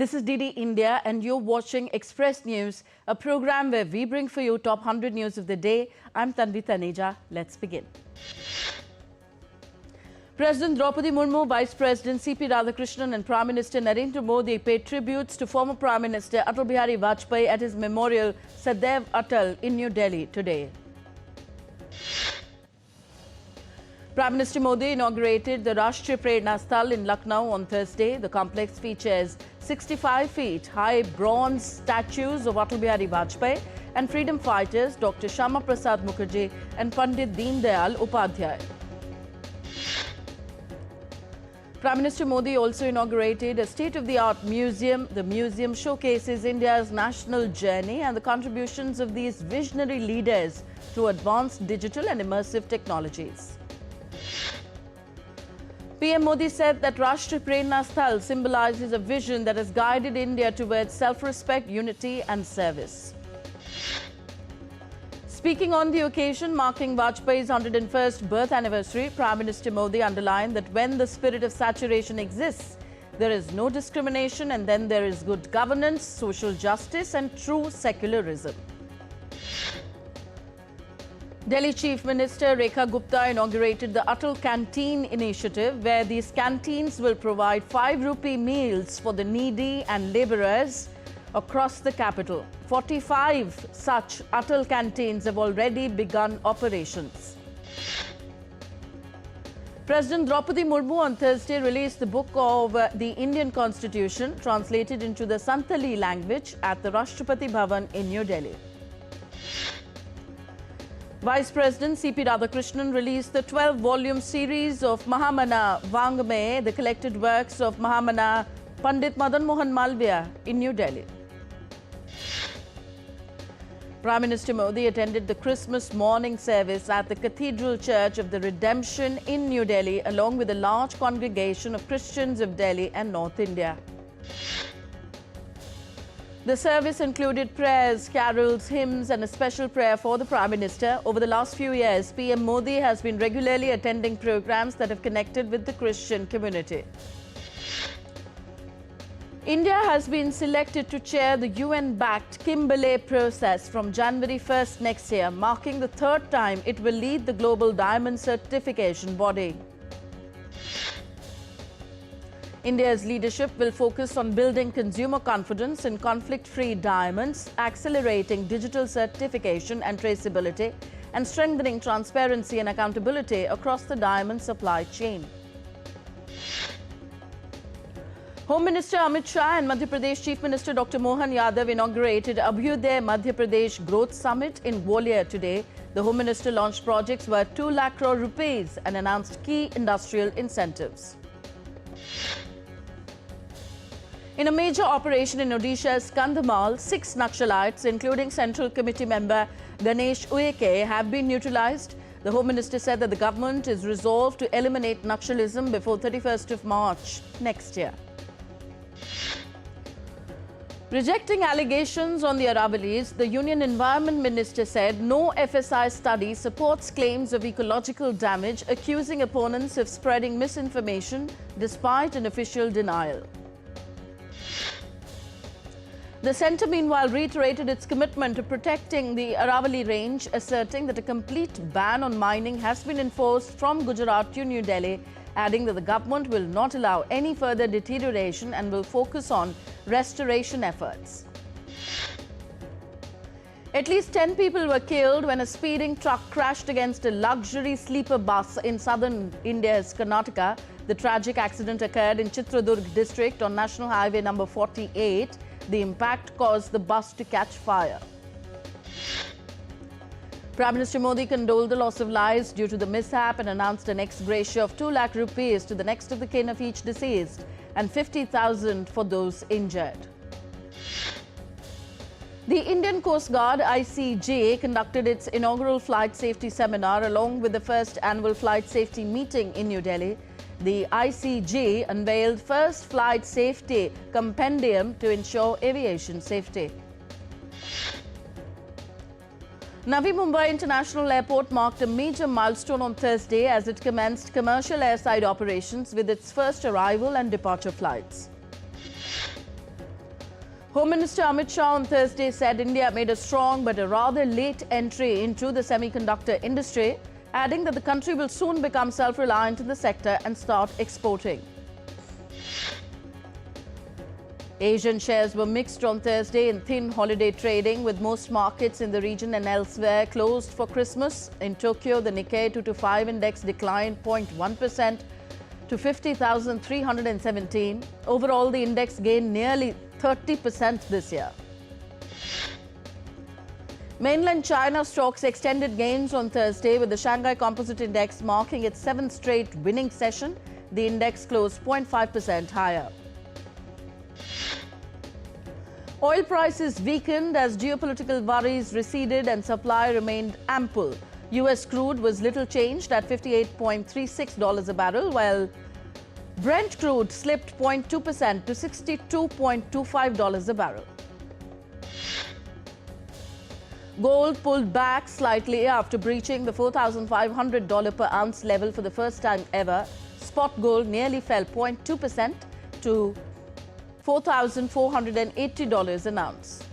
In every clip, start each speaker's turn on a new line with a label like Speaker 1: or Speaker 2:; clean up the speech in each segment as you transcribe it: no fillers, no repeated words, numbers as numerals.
Speaker 1: This is DD India and you're watching Express News, a program where we bring for you top 100 news of the day. I'm Tanvi Taneja. Let's begin. President Draupadi Murmu, Vice President C.P. Radhakrishnan and Prime Minister Narendra Modi paid tributes to former Prime Minister Atal Bihari Vajpayee at his memorial Sadaiv Atal in New Delhi today. Prime Minister Modi inaugurated the Rashtriya Prerna Sthal in Lucknow on Thursday. The complex features 65 feet high bronze statues of Atal Bihari Vajpayee and freedom fighters Dr. Shama Prasad Mukherjee and Pandit Deen Dayal Upadhyay. Prime Minister Modi also inaugurated a state-of-the-art museum. The museum showcases India's national journey and the contributions of these visionary leaders to advanced digital and immersive technologies. PM Modi said that Rashtriya Prerna Sthal symbolizes a vision that has guided India towards self-respect, unity and service. Speaking on the occasion marking Vajpayee's 101st birth anniversary, Prime Minister Modi underlined that when the spirit of saturation exists, there is no discrimination and then there is good governance, social justice and true secularism. Delhi Chief Minister Rekha Gupta inaugurated the Atal Canteen initiative, where these canteens will provide 5 rupee meals for the needy and labourers across the capital. 45 such Atal canteens have already begun operations. President Draupadi Murmu on Thursday released the book of the Indian Constitution, translated into the Santali language at the Rashtrapati Bhavan in New Delhi. Vice President C.P. Radhakrishnan released the 12-volume series of Mahamana Vangame, the collected works of Mahamana Pandit Madan Mohan Malviya in New Delhi. Prime Minister Modi attended the Christmas morning service at the Cathedral Church of the Redemption in New Delhi, along with a large congregation of Christians of Delhi and North India. The service included prayers, carols, hymns and a special prayer for the Prime Minister. Over the last few years, PM Modi has been regularly attending programs that have connected with the Christian community. India has been selected to chair the UN-backed Kimberley process from January 1st next year, marking the third time it will lead the global diamond certification body. India's leadership will focus on building consumer confidence in conflict-free diamonds, accelerating digital certification and traceability, and strengthening transparency and accountability across the diamond supply chain. Home Minister Amit Shah and Madhya Pradesh Chief Minister Dr. Mohan Yadav inaugurated Abhyuday Madhya Pradesh Growth Summit in Gwalior today. The Home Minister launched projects worth 2 lakh crore rupees and announced key industrial incentives. In a major operation in Odisha's Kandhamal, 6 Naxalites, including Central Committee member Ganesh Uyeke, have been neutralized. The Home Minister said that the government is resolved to eliminate Naxalism before 31st of March next year. Rejecting allegations on the Aravalis, the Union Environment Minister said no FSI study supports claims of ecological damage, accusing opponents of spreading misinformation despite an official denial. The centre, meanwhile, reiterated its commitment to protecting the Aravali range, asserting that a complete ban on mining has been enforced from Gujarat to New Delhi, adding that the government will not allow any further deterioration and will focus on restoration efforts. At least 10 people were killed when a speeding truck crashed against a luxury sleeper bus in southern India's Karnataka. The tragic accident occurred in Chitradurg district on National Highway number 48. The impact caused the bus to catch fire. Prime Minister Modi condoled the loss of lives due to the mishap and announced an ex gratia of 2 lakh rupees to the next of the kin of each deceased and 50,000 for those injured. The Indian Coast Guard ICJ conducted its inaugural flight safety seminar along with the first annual flight safety meeting in New Delhi. The ICJ unveiled first flight safety compendium to ensure aviation safety. Navi Mumbai International Airport marked a major milestone on Thursday as it commenced commercial airside operations with its first arrival and departure flights. Home Minister Amit Shah on Thursday said India made a strong but a rather late entry into the semiconductor industry, adding that the country will soon become self-reliant in the sector and start exporting. Asian shares were mixed on Thursday in thin holiday trading, with most markets in the region and elsewhere closed for Christmas. In Tokyo, the Nikkei 225 index declined 0.1% to 50,317. Overall, the index gained nearly 30% this year. Mainland China stocks extended gains on Thursday, with the Shanghai Composite Index marking its 7th straight winning session. The index closed 0.5% higher. Oil prices weakened as geopolitical worries receded and supply remained ample. US crude was little changed at $58.36 a barrel, while Brent crude slipped 0.2% to $62.25 a barrel. Gold pulled back slightly after breaching the $4,500 per ounce level for the first time ever. Spot gold nearly fell 0.2% to $4,480 an ounce.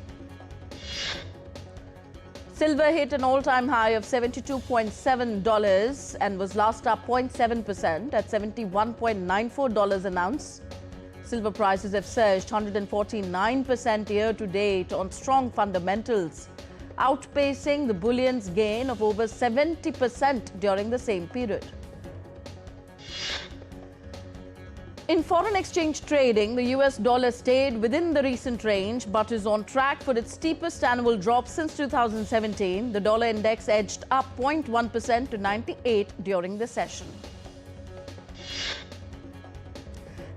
Speaker 1: Silver hit an all-time high of $72.7 and was last up 0.7% at $71.94 an ounce. Silver prices have surged 149% year-to-date on strong fundamentals, outpacing the bullion's gain of over 70% during the same period. In foreign exchange trading, the US dollar stayed within the recent range but is on track for its steepest annual drop since 2017. The dollar index edged up 0.1% to 98 during the session.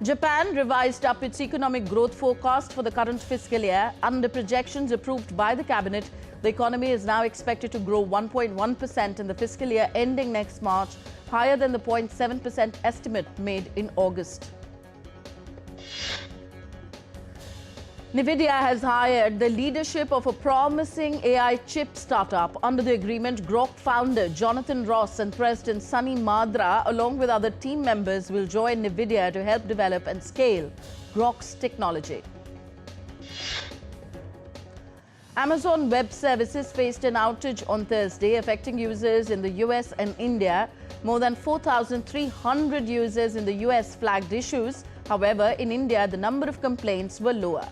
Speaker 1: Japan revised up its economic growth forecast for the current fiscal year. Under projections approved by the cabinet, the economy is now expected to grow 1.1% in the fiscal year ending next March, higher than the 0.7% estimate made in August. NVIDIA has hired the leadership of a promising AI chip startup. Under the agreement, Grok founder Jonathan Ross and President Sunny Madra, along with other team members, will join NVIDIA to help develop and scale Grok's technology. Amazon Web Services faced an outage on Thursday, affecting users in the US and India. More than 4,300 users in the US flagged issues. However, in India, the number of complaints were lower.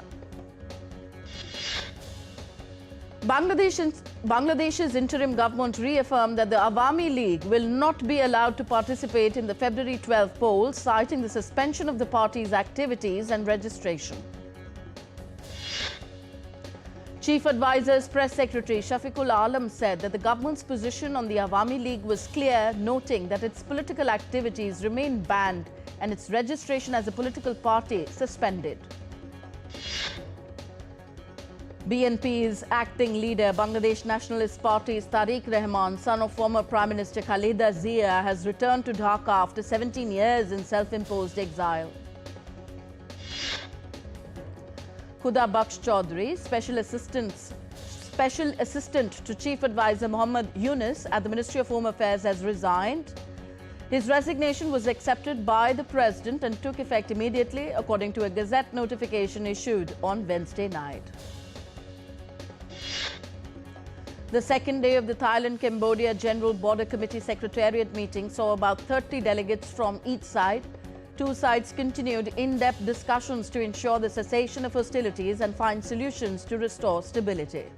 Speaker 1: Bangladesh's interim government reaffirmed that the Awami League will not be allowed to participate in the February 12 poll, citing the suspension of the party's activities and registration. Chief Advisor's Press Secretary Shafiqul Alam said that the government's position on the Awami League was clear, noting that its political activities remain banned and its registration as a political party suspended. BNP's acting leader, Bangladesh Nationalist Party's Tariq Rahman, son of former Prime Minister Khaleda Zia, has returned to Dhaka after 17 years in self-imposed exile. Khuda Bakhsh Chaudhry, Special Assistant to Chief Advisor Mohammad Yunus at the Ministry of Home Affairs, has resigned. His resignation was accepted by the President and took effect immediately, according to a Gazette notification issued on Wednesday night. The second day of the Thailand-Cambodia General Border Committee Secretariat meeting saw about 30 delegates from each side. Two sides continued in-depth discussions to ensure the cessation of hostilities and find solutions to restore stability.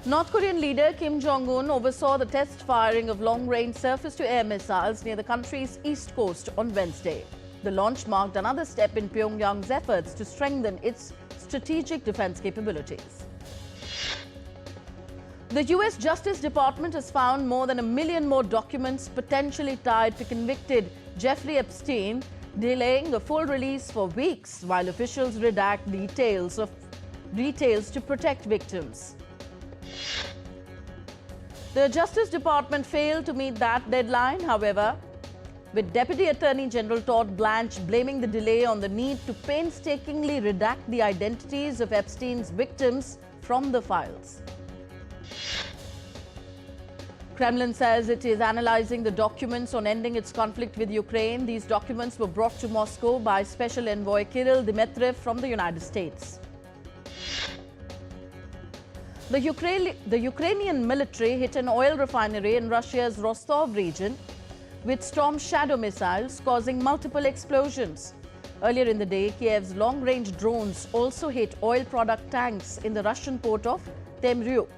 Speaker 1: North Korean leader Kim Jong-un oversaw the test firing of long-range surface-to-air missiles near the country's east coast on Wednesday. The launch marked another step in Pyongyang's efforts to strengthen its strategic defense capabilities. The U.S. Justice Department has found more than 1 million more documents potentially tied to convicted Jeffrey Epstein, delaying the full release for weeks while officials redact details to protect victims. The Justice Department failed to meet that deadline, however, with Deputy Attorney General Todd Blanche blaming the delay on the need to painstakingly redact the identities of Epstein's victims from the files. Kremlin says it is analyzing the documents on ending its conflict with Ukraine. These documents were brought to Moscow by Special Envoy Kirill Dmitriev from the United States. The Ukrainian military hit an oil refinery in Russia's Rostov region with Storm Shadow missiles, causing multiple explosions. Earlier in the day, Kiev's long-range drones also hit oil product tanks in the Russian port of Temryuk.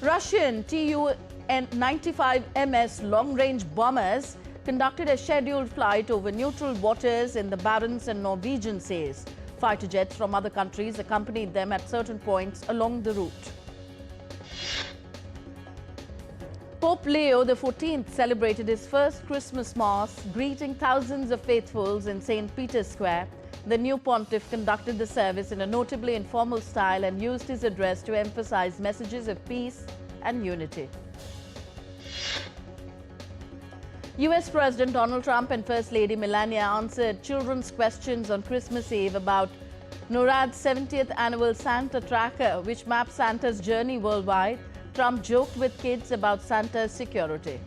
Speaker 1: Russian Tu-95MS long-range bombers conducted a scheduled flight over neutral waters in the Barents and Norwegian seas. Fighter jets from other countries accompanied them at certain points along the route. Pope Leo XIV celebrated his first Christmas Mass, greeting thousands of faithfuls in St. Peter's Square. The new pontiff conducted the service in a notably informal style and used his address to emphasize messages of peace and unity. US President Donald Trump and First Lady Melania answered children's questions on Christmas Eve about NORAD's 70th annual Santa Tracker, which maps Santa's journey worldwide. Trump joked with kids about Santa's security.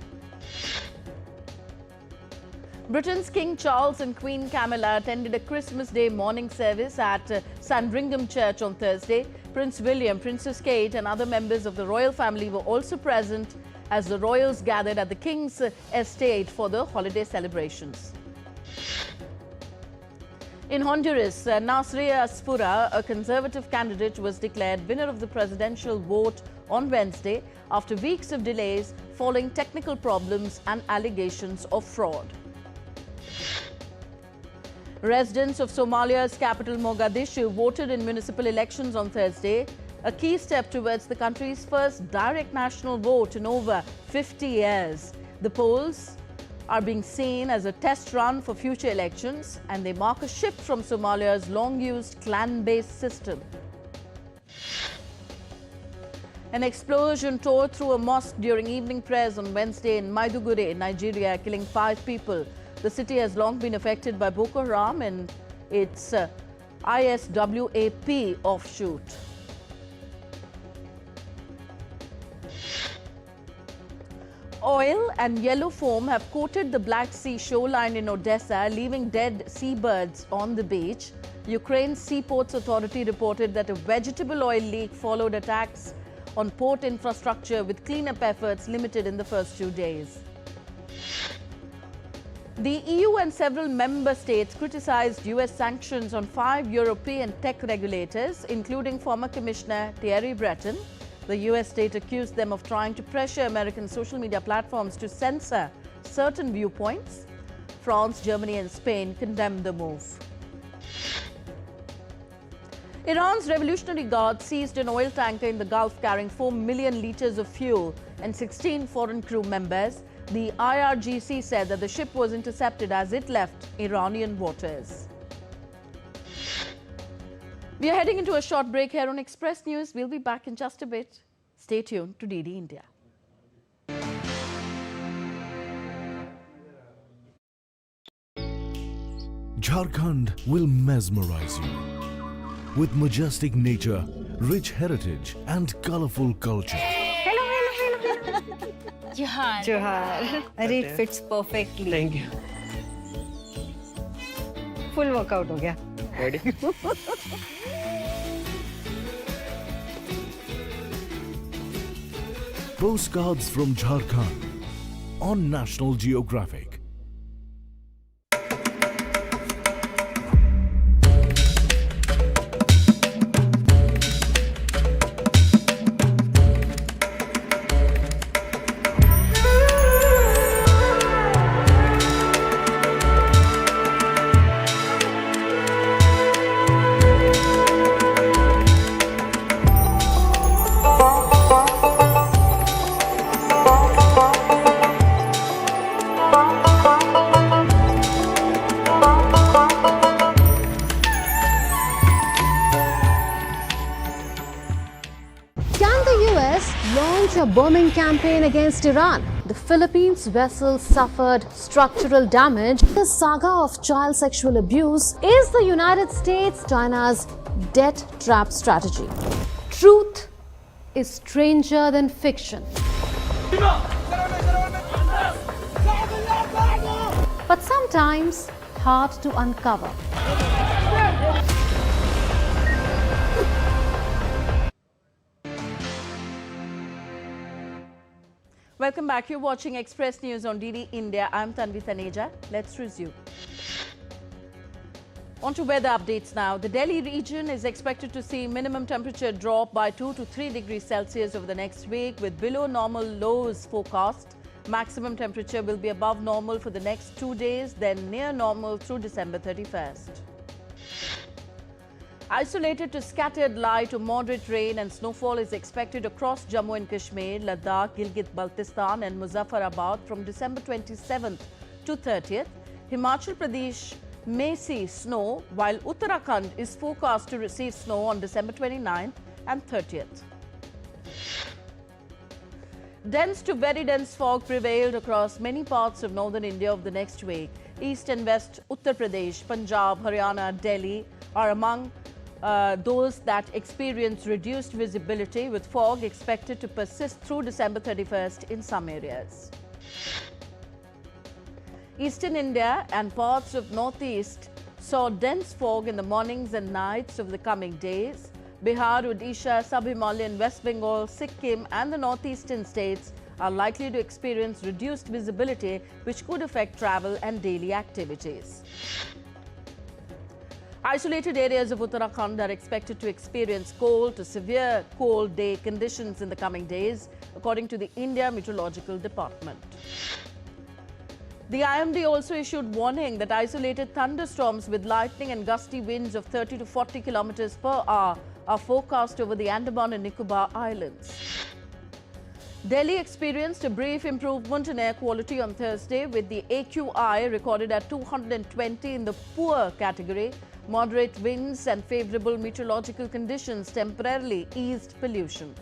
Speaker 1: Britain's King Charles and Queen Camilla attended a Christmas Day morning service at Sandringham Church on Thursday. Prince William, Princess Kate and other members of the royal family were also present as the royals gathered at the King's estate for the holiday celebrations. In Honduras, Nasria Aspura, a conservative candidate, was declared winner of the presidential vote on Wednesday after weeks of delays following technical problems and allegations of fraud. Residents of Somalia's capital Mogadishu voted in municipal elections on Thursday, a key step towards the country's first direct national vote in over 50 years. The polls are being seen as a test run for future elections, and they mark a shift from Somalia's long-used clan-based system. An explosion tore through a mosque during evening prayers on Wednesday in Maiduguri, Nigeria, killing 5 people. The city has long been affected by Boko Haram and its ISWAP offshoot. Oil and yellow foam have coated the Black Sea shoreline in Odessa, leaving dead seabirds on the beach. Ukraine's Seaports Authority reported that a vegetable oil leak followed attacks on port infrastructure, with cleanup efforts limited in the first 2 days. The EU and several member states criticized US sanctions on 5 European tech regulators, including former Commissioner Thierry Breton. The US state accused them of trying to pressure American social media platforms to censor certain viewpoints. France, Germany and Spain condemned the move. Iran's Revolutionary Guard seized an oil tanker in the Gulf carrying 4 million litres of fuel and 16 foreign crew members. The IRGC said that the ship was intercepted as it left Iranian waters. We are heading into a short break here on Express News. We'll be back in just a bit. Stay tuned to DD India.
Speaker 2: Jharkhand will mesmerize you with majestic nature, rich heritage and colorful culture.
Speaker 3: Johar.
Speaker 4: Johar. It fits perfectly.
Speaker 5: Thank you.
Speaker 4: Full workout हो गया.
Speaker 5: Ready?
Speaker 2: Postcards from Jharkhand on National Geographic.
Speaker 6: A bombing campaign against Iran. The Philippines vessel suffered structural damage. The saga of child sexual abuse is the United States China's debt trap strategy. Truth is stranger than fiction. But sometimes hard to uncover.
Speaker 1: Welcome back. You're watching Express News on DD India. I'm Tanvi Taneja. Let's resume. On to weather updates now. The Delhi region is expected to see minimum temperature drop by 2 to 3 degrees Celsius over the next week, with below normal lows forecast. Maximum temperature will be above normal for the next 2 days, then near normal through December 31st. Isolated to scattered light or moderate rain and snowfall is expected across Jammu and Kashmir, Ladakh, Gilgit-Baltistan and Muzaffarabad from December 27th to 30th. Himachal Pradesh may see snow, while Uttarakhand is forecast to receive snow on December 29th and 30th. Dense to very dense fog prevailed across many parts of northern India over the next week. East and west Uttar Pradesh, Punjab, Haryana, Delhi are among those that experience reduced visibility, with fog expected to persist through December 31st in some areas. Eastern India and parts of northeast saw dense fog in the mornings and nights of the coming days. Bihar, Odisha, Sub-Himalayan, West Bengal, Sikkim and the northeastern states are likely to experience reduced visibility, which could affect travel and daily activities. Isolated areas of Uttarakhand are expected to experience cold to severe cold day conditions in the coming days, according to the India Meteorological Department. The IMD also issued warning that isolated thunderstorms with lightning and gusty winds of 30 to 40 kilometers per hour are forecast over the Andaman and Nicobar Islands. Delhi experienced a brief improvement in air quality on Thursday, with the AQI recorded at 220 in the poor category. Moderate winds and favorable meteorological conditions temporarily eased pollution.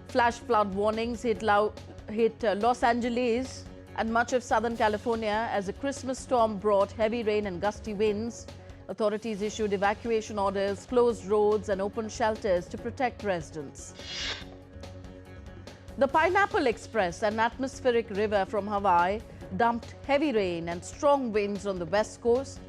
Speaker 1: Flash flood warnings hit Los Angeles and much of Southern California as a Christmas storm brought heavy rain and gusty winds. Authorities issued evacuation orders, closed roads and opened shelters to protect residents. The Pineapple Express, an atmospheric river from Hawaii, dumped heavy rain and strong winds on the west coast.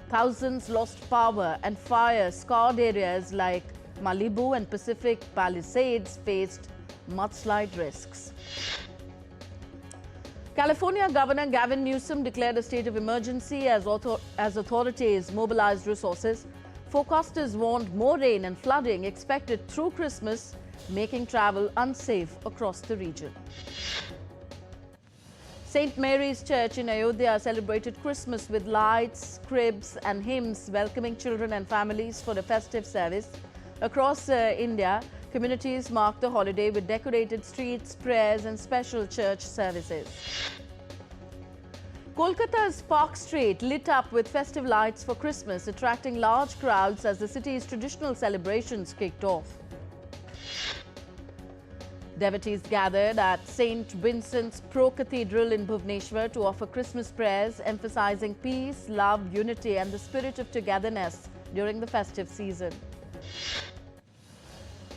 Speaker 1: Thousands lost power and fire scarred areas like Malibu and Pacific Palisades faced mudslide risks. California Governor Gavin Newsom declared a state of emergency as authorities mobilized resources. Forecasters warned more rain and flooding expected through Christmas, making travel unsafe across the region. St. Mary's Church in Ayodhya celebrated Christmas with lights, cribs and hymns welcoming children and families for a festive service. Across India, communities marked the holiday with decorated streets, prayers and special church services. Kolkata's Park Street lit up with festive lights for Christmas, attracting large crowds as the city's traditional celebrations kicked off. Devotees gathered at St. Vincent's Pro Cathedral in Bhubaneswar to offer Christmas prayers, emphasizing peace, love, unity and the spirit of togetherness during the festive season.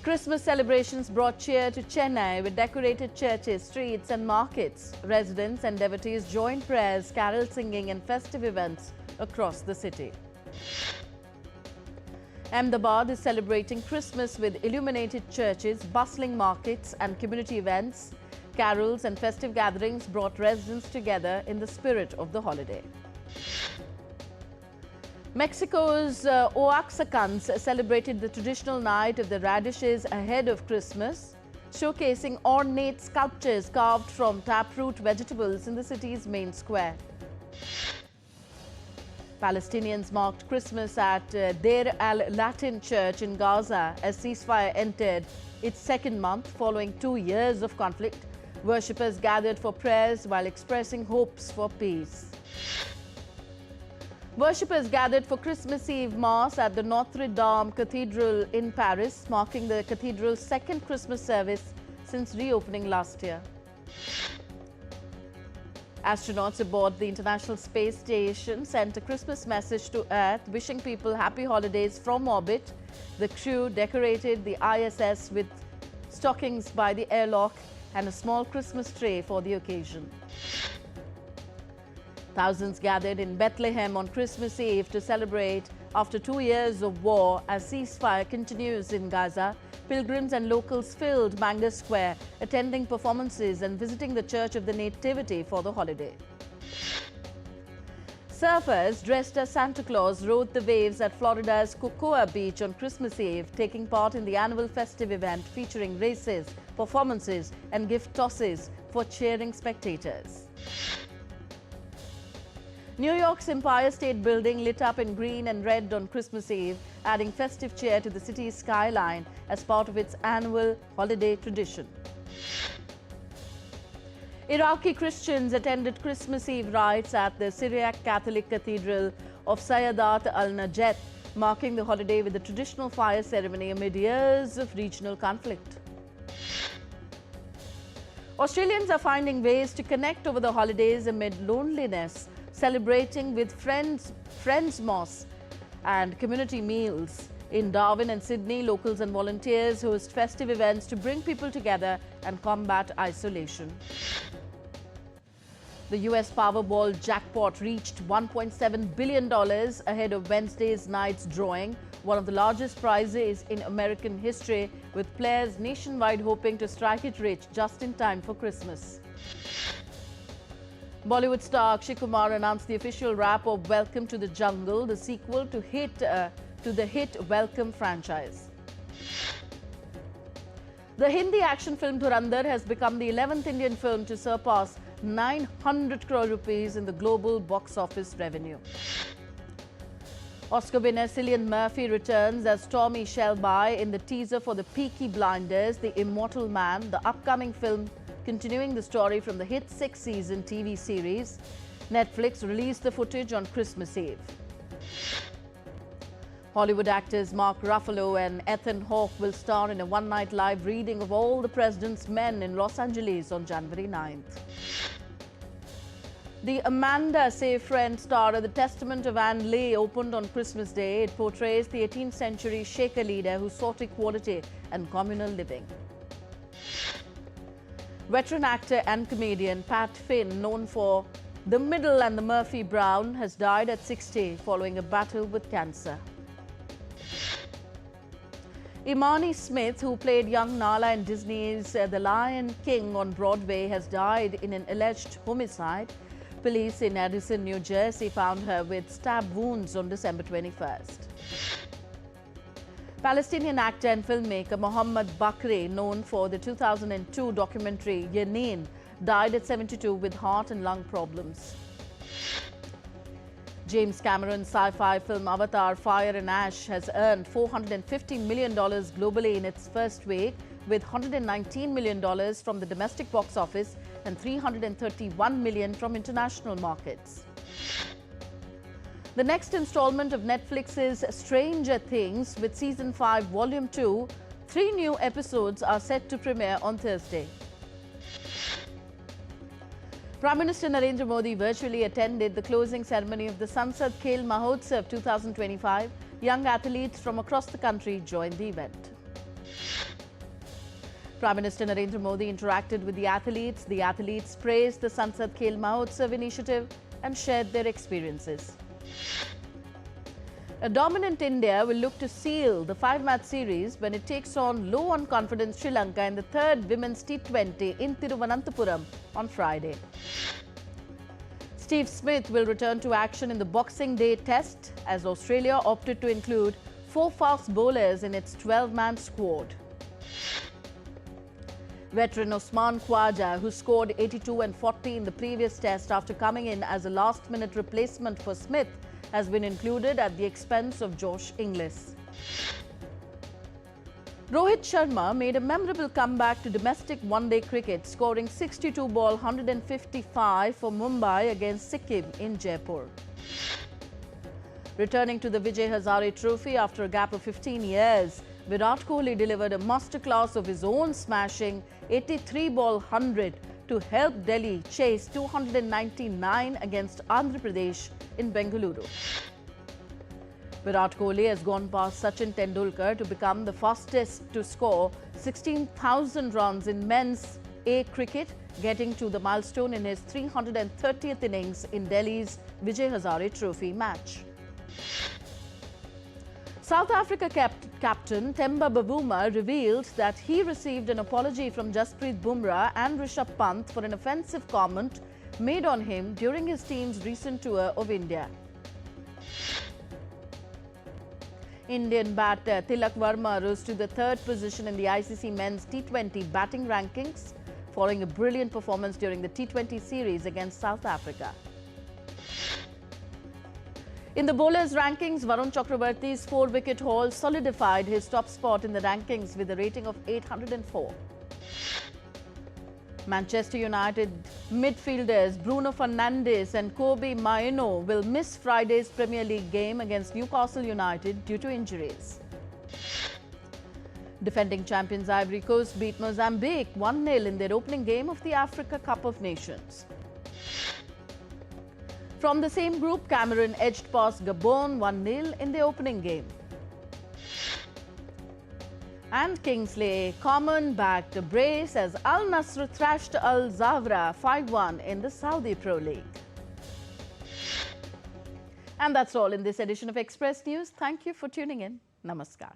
Speaker 1: Christmas celebrations brought cheer to Chennai with decorated churches, streets and markets. Residents and devotees joined prayers, carol singing and festive events across the city. Ahmedabad is celebrating Christmas with illuminated churches, bustling markets and community events. Carols and festive gatherings brought residents together in the spirit of the holiday. Mexico's Oaxacans celebrated the traditional night of the radishes ahead of Christmas, showcasing ornate sculptures carved from taproot vegetables in the city's main square. Palestinians marked Christmas at Deir al-Latin Church in Gaza as ceasefire entered its second month following 2 years of conflict. Worshippers gathered for prayers while expressing hopes for peace. Worshippers gathered for Christmas Eve Mass at the Notre Dame Cathedral in Paris, marking the cathedral's second Christmas service since reopening last year. Astronauts aboard the International Space Station sent a Christmas message to Earth, wishing people happy holidays from orbit. The crew decorated the ISS with stockings by the airlock and a small Christmas tree for the occasion. Thousands gathered in Bethlehem on Christmas Eve to celebrate after 2 years of war as ceasefire continues in Gaza. Pilgrims and locals filled Manga Square, attending performances and visiting the Church of the Nativity for the holiday. Surfers dressed as Santa Claus rode the waves at Florida's Cocoa Beach on Christmas Eve, taking part in the annual festive event featuring races, performances and gift tosses for cheering spectators. New York's Empire State Building lit up in green and red on Christmas Eve, adding festive cheer to the city's skyline as part of its annual holiday tradition. Iraqi Christians attended Christmas Eve rites at the Syriac Catholic Cathedral of Sayyidat al-Najat, marking the holiday with a traditional fire ceremony amid years of regional conflict. Australians are finding ways to connect over the holidays amid loneliness, celebrating with friends moss and community meals. In Darwin and Sydney, locals and volunteers host festive events to bring people together and combat isolation. The US Powerball jackpot reached $1.7 billion ahead of Wednesday's night's drawing, one of the largest prizes in American history, with players nationwide hoping to strike it rich just in time for Christmas. Bollywood star Akshay Kumar announced the official wrap of Welcome to the Jungle, the sequel to the hit Welcome franchise. The Hindi action film Dhurandhar has become the 11th Indian film to surpass 900 crore rupees in the global box office revenue. Oscar winner Cillian Murphy returns as Tommy Shelby in the teaser for the Peaky Blinders, The Immortal Man, the upcoming film continuing the story from the hit 6-season TV series. Netflix released the footage on Christmas Eve. Hollywood actors Mark Ruffalo and Ethan Hawke will star in a one-night live reading of All the President's Men in Los Angeles on January 9th. The Amanda Seyfried star of The Testament of Anne Lee opened on Christmas Day. It portrays the 18th century Shaker leader who sought equality and communal living. Veteran actor and comedian Pat Finn, known for The Middle and the Murphy Brown, has died at 60 following a battle with cancer. Imani Smith, who played young Nala in Disney's The Lion King on Broadway, has died in an alleged homicide. Police in Addison, New Jersey found her with stab wounds on December 21st. Palestinian actor and filmmaker Mohammed Bakri, known for the 2002 documentary Yenin, died at 72 with heart and lung problems. James Cameron's sci-fi film Avatar: Fire and Ash has earned $450 million globally in its first week, with $119 million from the domestic box office and $331 million from international markets. The next installment of Netflix's Stranger Things, with Season 5, Volume 2, 3 new episodes are set to premiere on Thursday. Prime Minister Narendra Modi virtually attended the closing ceremony of the Sansad Khel Mahotsav 2025. Young athletes from across the country joined the event. Prime Minister Narendra Modi interacted with the athletes. The athletes praised the Sansad Khel Mahotsav initiative and shared their experiences. A dominant India will look to seal the 5-match series when it takes on low-on-confidence Sri Lanka in the third Women's T20 in Thiruvananthapuram on Friday. Steve Smith will return to action in the Boxing Day Test as Australia opted to include 4 fast bowlers in its 12-man squad. Veteran Osman Khwaja, who scored 82 and 40 in the previous test after coming in as a last-minute replacement for Smith, has been included at the expense of Josh Inglis. Rohit Sharma made a memorable comeback to domestic one-day cricket, scoring 62 ball 155 for Mumbai against Sikkim in Jaipur. Returning to the Vijay Hazare Trophy after a gap of 15 years, Virat Kohli delivered a masterclass of his own, smashing 83 ball 100 to help Delhi chase 299 against Andhra Pradesh in Bengaluru. Virat Kohli has gone past Sachin Tendulkar to become the fastest to score 16,000 runs in men's A cricket, getting to the milestone in his 330th innings in Delhi's Vijay Hazare Trophy match. South Africa captain Temba Bavuma revealed that he received an apology from Jasprit Bumrah and Rishabh Pant for an offensive comment made on him during his team's recent tour of India. Indian batter Tilak Varma rose to the third position in the ICC men's T20 batting rankings following a brilliant performance during the T20 series against South Africa. In the bowlers' rankings, Varun Chakravarti's 4-wicket haul solidified his top spot in the rankings with a rating of 804. Manchester United midfielders Bruno Fernandes and Kobe Mainoo will miss Friday's Premier League game against Newcastle United due to injuries. Defending champions Ivory Coast beat Mozambique 1-0 in their opening game of the Africa Cup of Nations. From the same group, Cameroon edged past Gabon 1-0 in the opening game. And Kingsley Coman backed a brace as Al Nassr thrashed Al Zawra 5-1 in the Saudi Pro League. And that's all in this edition of Express News. Thank you for tuning in. Namaskar.